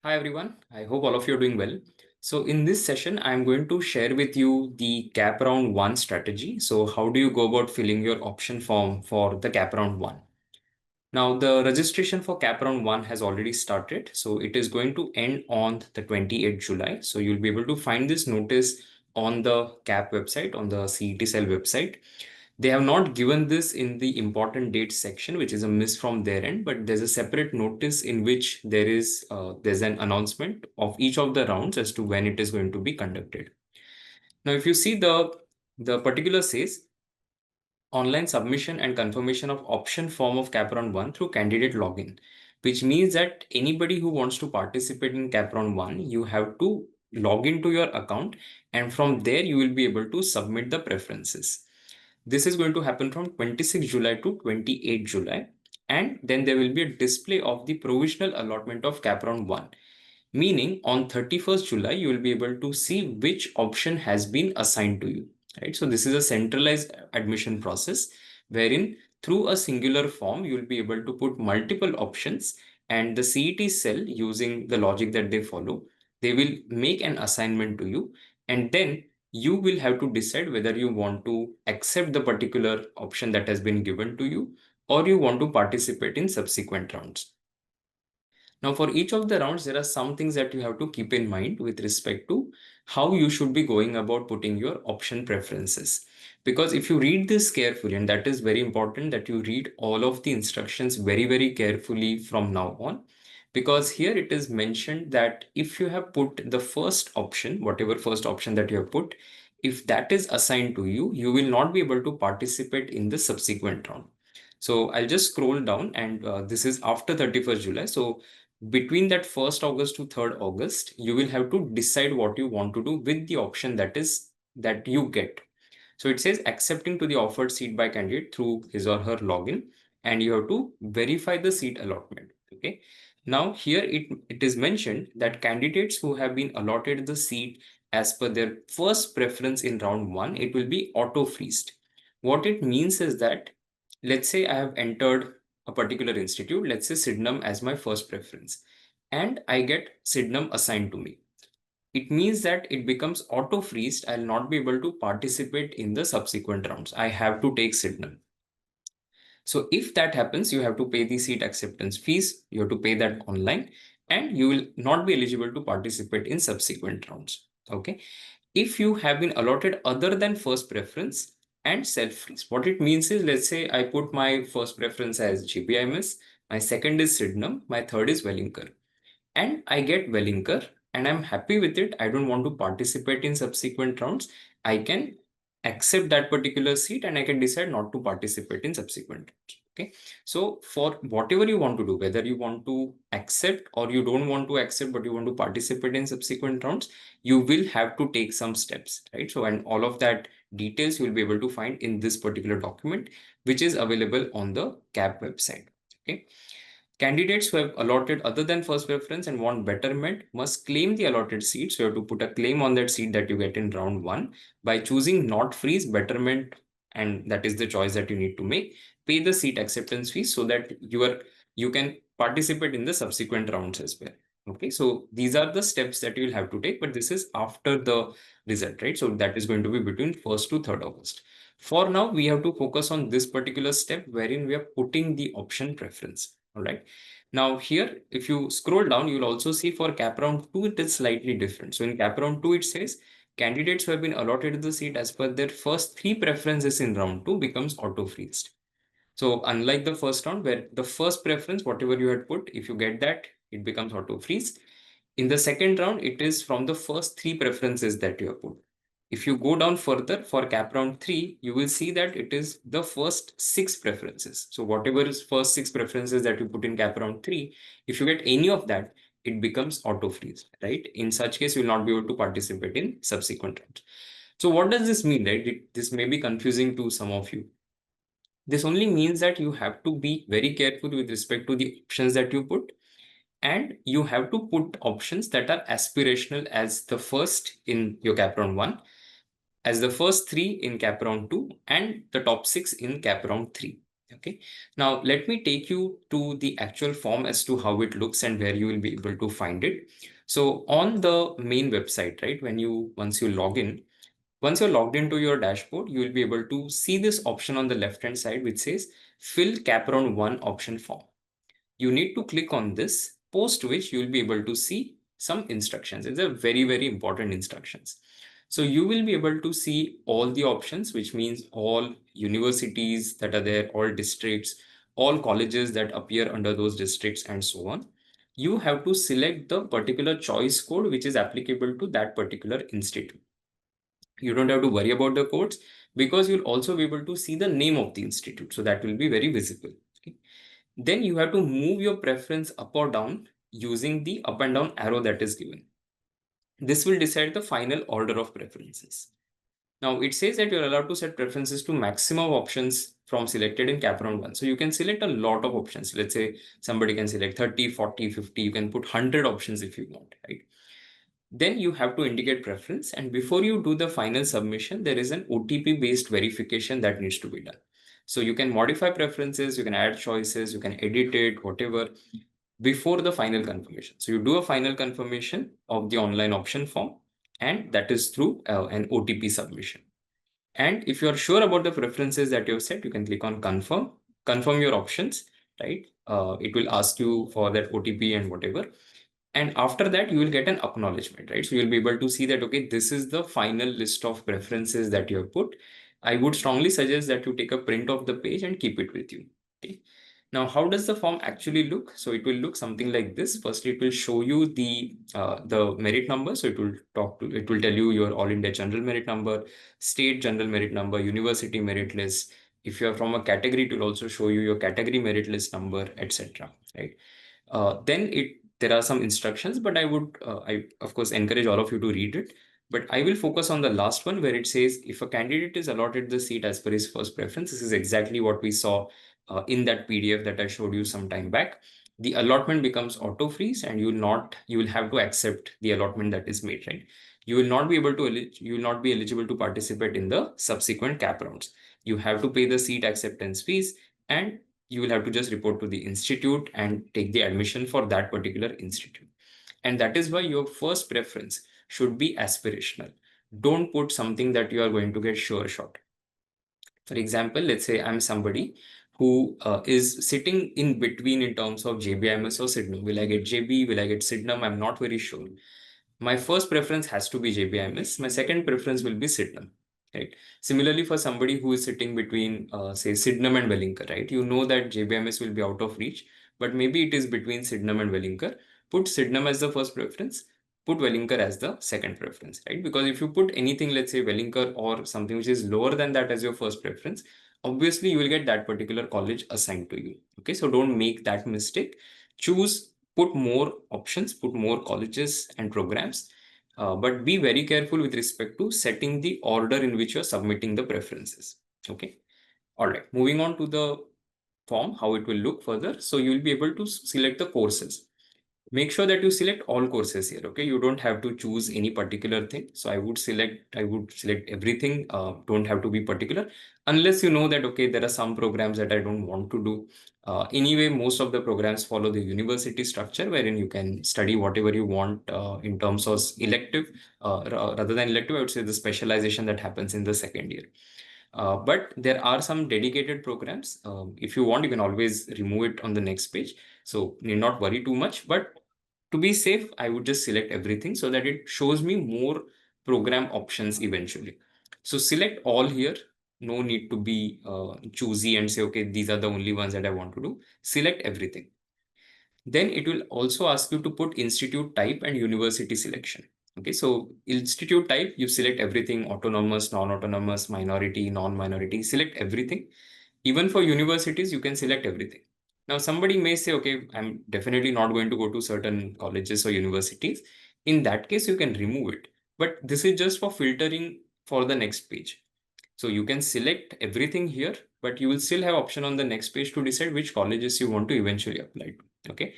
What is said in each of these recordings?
Hi everyone, I hope all of you are doing well. So in this session, I'm going to share with you the Cap Round 1 strategy. So how do you go about filling your option form for the Cap Round 1? Now the registration for Cap Round 1 has already started. So it is going to end on the 28th July. So you'll be able to find this notice on the CAP website, on the CET Cell website. They have not given this in the important dates section, which is a miss from their end, but there's a separate notice in which there's an announcement of each of the rounds as to when it is going to be conducted. Now, if you see the particular says online submission and confirmation of option form of Cap Round 1 through candidate login, which means that anybody who wants to participate in Cap Round 1, you have to log into your account, and from there you will be able to submit the preferences. This is going to happen from 26 July to 28 July. And then there will be a display of the provisional allotment of Cap Round 1. Meaning on 31st July, you will be able to see which option has been assigned to you. Right? So this is a centralized admission process wherein through a singular form, you will be able to put multiple options, and the CET cell, using the logic that they follow, they will make an assignment to you, and then you will have to decide whether you want to accept the particular option that has been given to you or you want to participate in subsequent rounds. Now, for each of the rounds, there are some things that you have to keep in mind with respect to how you should be going about putting your option preferences. Because if you read this carefully, and that is very important that you read all of the instructions very, very carefully from now on, because here it is mentioned that if you have put the first option, whatever first option that you have put, if that is assigned to you, you will not be able to participate in the subsequent round. So I'll just scroll down, and this is after 31st July. So between that 1st August to 3rd August, you will have to decide what you want to do with the option that you get. So it says accepting to the offered seat by candidate through his or her login, and you have to verify the seat allotment. Okay. Now here it is mentioned that candidates who have been allotted the seat as per their first preference in round 1, it will be auto freezed. What it means is that, let's say I have entered a particular institute, let's say Sydenham as my first preference, and I get Sydenham assigned to me. It means that it becomes auto freezed. I'll not be able to participate in the subsequent rounds. I have to take Sydenham. So if that happens, you have to pay the seat acceptance fees. You have to pay that online, and you will not be eligible to participate in subsequent rounds. Okay. If you have been allotted other than first preference and self-freeze, what it means is, let's say I put my first preference as JBIMS, my second is Sydenham, my third is Wellinker, and I get Wellinker and I'm happy with it. I don't want to participate in subsequent rounds. I can accept that particular seat and I can decide not to participate in subsequent rounds. Okay. So for whatever you want to do, whether you want to accept or you don't want to accept, but you want to participate in subsequent rounds, you will have to take some steps, right? So, and all of that details you will be able to find in this particular document, which is available on the CAP website. Okay. Candidates who have allotted other than first preference and want betterment must claim the allotted seats. So you have to put a claim on that seat that you get in round 1 by choosing not freeze, betterment, and that is the choice that you need to make. Pay the seat acceptance fee so that you can participate in the subsequent rounds as well. Okay, so these are the steps that you will have to take, but this is after the result, right? So that is going to be between 1st to 3rd August. For now, we have to focus on this particular step wherein we are putting the option preference. All right. Now here, if you scroll down, you'll also see for Cap Round 2, it is slightly different. So in Cap Round 2, it says candidates who have been allotted the seat as per their first 3 preferences in round 2 becomes auto-freezed. So unlike the first round where the first preference, whatever you had put, if you get that, it becomes auto-freeze. In the second round, it is from the first 3 preferences that you have put. If you go down further for Cap Round 3, you will see that it is the first 6 preferences. So whatever is first 6 preferences that you put in Cap Round 3, if you get any of that, it becomes auto freeze, right? In such case, you will not be able to participate in subsequent rounds. So what does this mean, right? This may be confusing to some of you. This only means that you have to be very careful with respect to the options that you put, and you have to put options that are aspirational as the first in your Cap Round 1, as the first 3 in Cap Round 2, and the top 6 in Cap Round 3. Okay. Now let me take you to the actual form as to how it looks and where you will be able to find it. So on the main website, right, once you log in, once you're logged into your dashboard, you will be able to see this option on the left-hand side, which says fill cap round 1 option form. You need to click on this, post which you will be able to see some instructions. It's a very, very important instructions. So you will be able to see all the options, which means all universities that are there, all districts, all colleges that appear under those districts and so on. You have to select the particular choice code which is applicable to that particular institute. You don't have to worry about the codes because you'll also be able to see the name of the institute. So that will be very visible. Okay. Then you have to move your preference up or down using the up and down arrow that is given. This will decide the final order of preferences. Now it says that you're allowed to set preferences to maximum options from selected in cap round 1. So you can select a lot of options. Let's say somebody can select 30, 40, 50. You can put 100 options if you want, right? Then you have to indicate preference. And before you do the final submission, there is an OTP based verification that needs to be done. So you can modify preferences, you can add choices, you can edit it, whatever, before the final confirmation. So you do a final confirmation of the online option form, and that is through an OTP submission. And if you're sure about the preferences that you've set, you can click on confirm your options, right? It will ask you for that OTP and whatever. And after that, you will get an acknowledgement, right? So you'll be able to see that, okay, this is the final list of preferences that you have put. I would strongly suggest that you take a print of the page and keep it with you. Okay. Now, how does the form actually look? So it will look something like this. Firstly, it will show you the merit number. So it will tell you your All India General Merit Number, State General Merit Number, University Merit List. If you are from a category, it will also show you your category merit list number, etc. Right? Then there are some instructions, but I of course encourage all of you to read it. But I will focus on the last one where it says if a candidate is allotted the seat as per his first preference, this is exactly what we saw in that PDF that I showed you some time back. The allotment becomes auto freeze, and you will have to accept the allotment that is made, right? You will not be eligible to participate in the subsequent cap rounds. You have to pay the seat acceptance fees, and you will have to just report to the institute and take the admission for that particular institute. And that is why your first preference should be aspirational. Don't put something that you are going to get sure shot. For example, let's say I'm somebody who is sitting in between in terms of JBIMS or Sidnum. Will I get JB? Will I get Sidnum? I'm not very sure. My first preference has to be JBIMS. My second preference will be Sydenham, right? Similarly, for somebody who is sitting between, say, Sydenham and Wellinger, right? You know that JBIMS will be out of reach, but maybe it is between Sydenham and Wellinger. Put Sydenham as the first preference, put Wellinger as the second preference, right? Because if you put anything, let's say Wellinger or something which is lower than that as your first preference, obviously you will get that particular college assigned to you. Okay, so don't make that mistake. Put more options, put more colleges and programs, but be very careful with respect to setting the order in which you're submitting the preferences. Okay. All right. Moving on to the form, how it will look further. So you will be able to select the courses. Make sure that you select all courses here. Okay. You don't have to choose any particular thing. So I would select everything. Don't have to be particular unless you know that, okay, there are some programs that I don't want to do. Anyway, most of the programs follow the university structure wherein you can study whatever you want in terms of elective. Rather than elective, I would say the specialization that happens in the second year. But there are some dedicated programs. If you want, you can always remove it on the next page. So need not worry too much. But to be safe, I would just select everything so that it shows me more program options eventually. So select all here. No need to be choosy and say, okay, these are the only ones that I want to do. Select everything. Then it will also ask you to put institute type and university selection. Okay, so institute type, you select everything: autonomous, non-autonomous, minority, non-minority, select everything. Even for universities, you can select everything. Now, somebody may say, okay, I'm definitely not going to go to certain colleges or universities. In that case, you can remove it. But this is just for filtering for the next page. So you can select everything here, but you will still have option on the next page to decide which colleges you want to eventually apply to. Okay.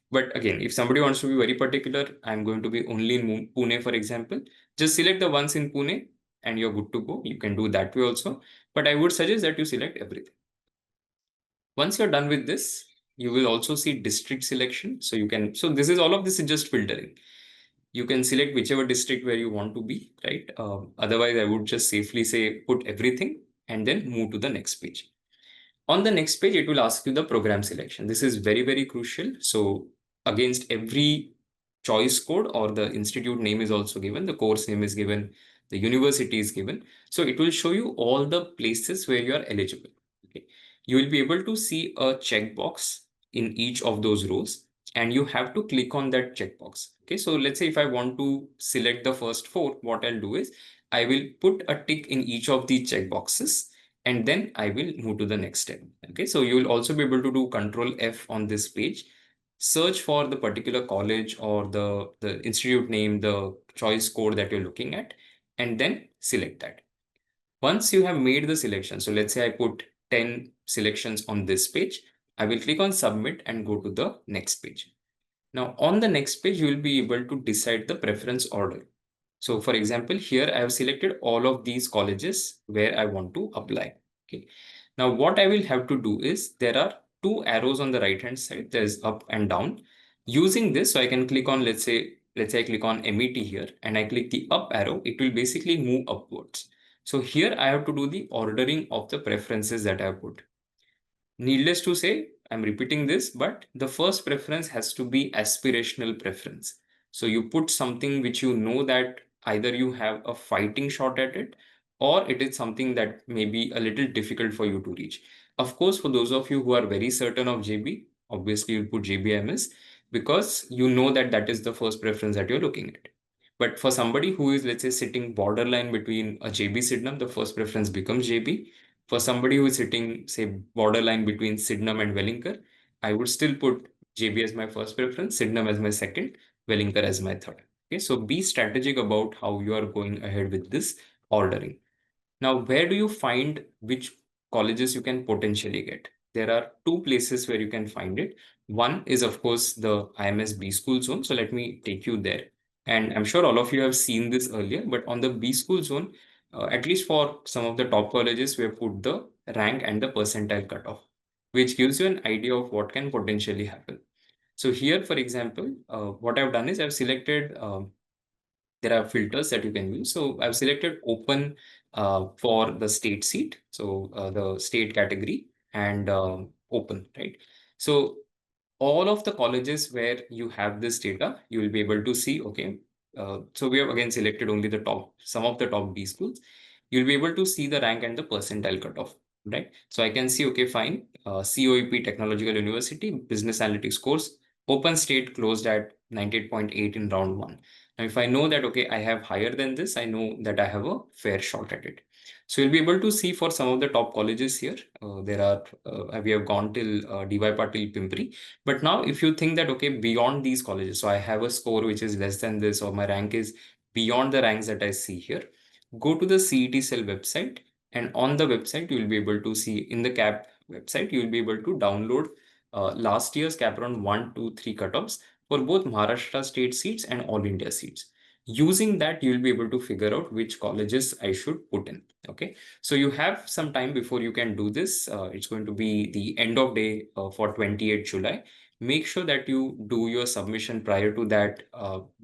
But again, if somebody wants to be very particular, I'm going to be only in Pune, for example, just select the ones in Pune and you're good to go. You can do that way also. But I would suggest that you select everything. Once you're done with this, you will also see district selection. So this is all of this is just filtering. You can select whichever district where you want to be, right? Otherwise, I would just safely say put everything and then move to the next page. On the next page, it will ask you the program selection. This is very, very crucial. So against every choice code or the institute name is also given, the course name is given, the university is given. So it will show you all the places where you are eligible. Okay. You will be able to see a checkbox in each of those rows and you have to click on that checkbox. Okay. So let's say if I want to select the first four, what I'll do is I will put a tick in each of the checkboxes and then I will move to the next step. Okay, so you will also be able to do Control F on this page, search for the particular college or the institute name, the choice code that you're looking at, and then select that. Once you have made the selection, so let's say I put 10 selections on this page, I will click on Submit and go to the next page. Now on the next page, you will be able to decide the preference order. So for example, here I have selected all of these colleges where I want to apply. Okay. Now what I will have to do is there are two arrows on the right hand side. There's up and down. Using this, so I can click on, let's say I click on MET here and I click the up arrow, it will basically move upwards. So here I have to do the ordering of the preferences that I have put. Needless to say, I'm repeating this, but the first preference has to be aspirational preference. So you put something which you know that either you have a fighting shot at it or it is something that may be a little difficult for you to reach. Of course, for those of you who are very certain of JB, obviously you'll put JBIMS because you know that that is the first preference that you're looking at. But for somebody who is, let's say, sitting borderline between a JB Sydenham, the first preference becomes JB. For somebody who is sitting, say, borderline between Sydenham and Wellinger, I would still put JB as my first preference, Sydenham as my second, Wellinger as my third. Okay, so be strategic about how you are going ahead with this ordering. Now, where do you find which colleges you can potentially get? There are two places where you can find it. One is, of course, the IMS B School zone. So let me take you there. And I'm sure all of you have seen this earlier, but on the B School zone, at least for some of the top colleges, we have put the rank and the percentile cutoff, which gives you an idea of what can potentially happen. So here, for example, what I've done is I've selected there are filters that you can use. So I've selected open for the state seat. So the state category and open, right? So all of the colleges where you have this data, you will be able to see, okay, so we have again selected only some of the top B schools. You'll be able to see the rank and the percentile cutoff, right? So I can see, okay, fine, COEP Technological University, Business Analytics course, open state closed at 98.8 in round one. Now, if I know that, okay, I have higher than this, I know that I have a fair shot at it. So you'll be able to see for some of the top colleges here, we have gone till DY Patil Pimpri. But now if you think that, okay, beyond these colleges, so I have a score which is less than this, or my rank is beyond the ranks that I see here, go to the CET Cell website. And on the website, you will be able to see in the CAP website, you will be able to download last year's CAP round 1, 2, 3 cutoffs for both Maharashtra state seats and all India seats. Using that, you will be able to figure out which colleges I should put in. Okay. So you have some time before you can do this. It's going to be the end of day for 28 July. Make sure that you do your submission prior to that.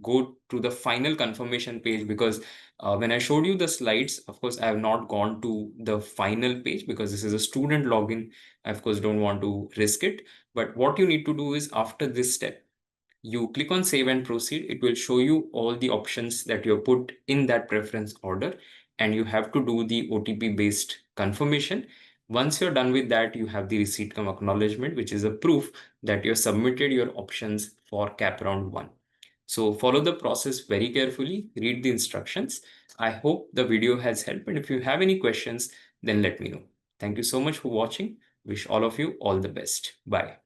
Go to the final confirmation page because when I showed you the slides, of course, I have not gone to the final page because this is a student login. I, of course, don't want to risk it. But what you need to do is after this step, you click on save and proceed. It will show you all the options that you have put in that preference order, and you have to do the OTP based confirmation. Once you're done with that, you have the receipt come acknowledgement, which is a proof that you have submitted your options for CAP round 1. So follow the process very carefully, read the instructions. I hope the video has helped, and if you have any questions, then let me know. Thank you so much for watching. Wish all of you all the best. Bye.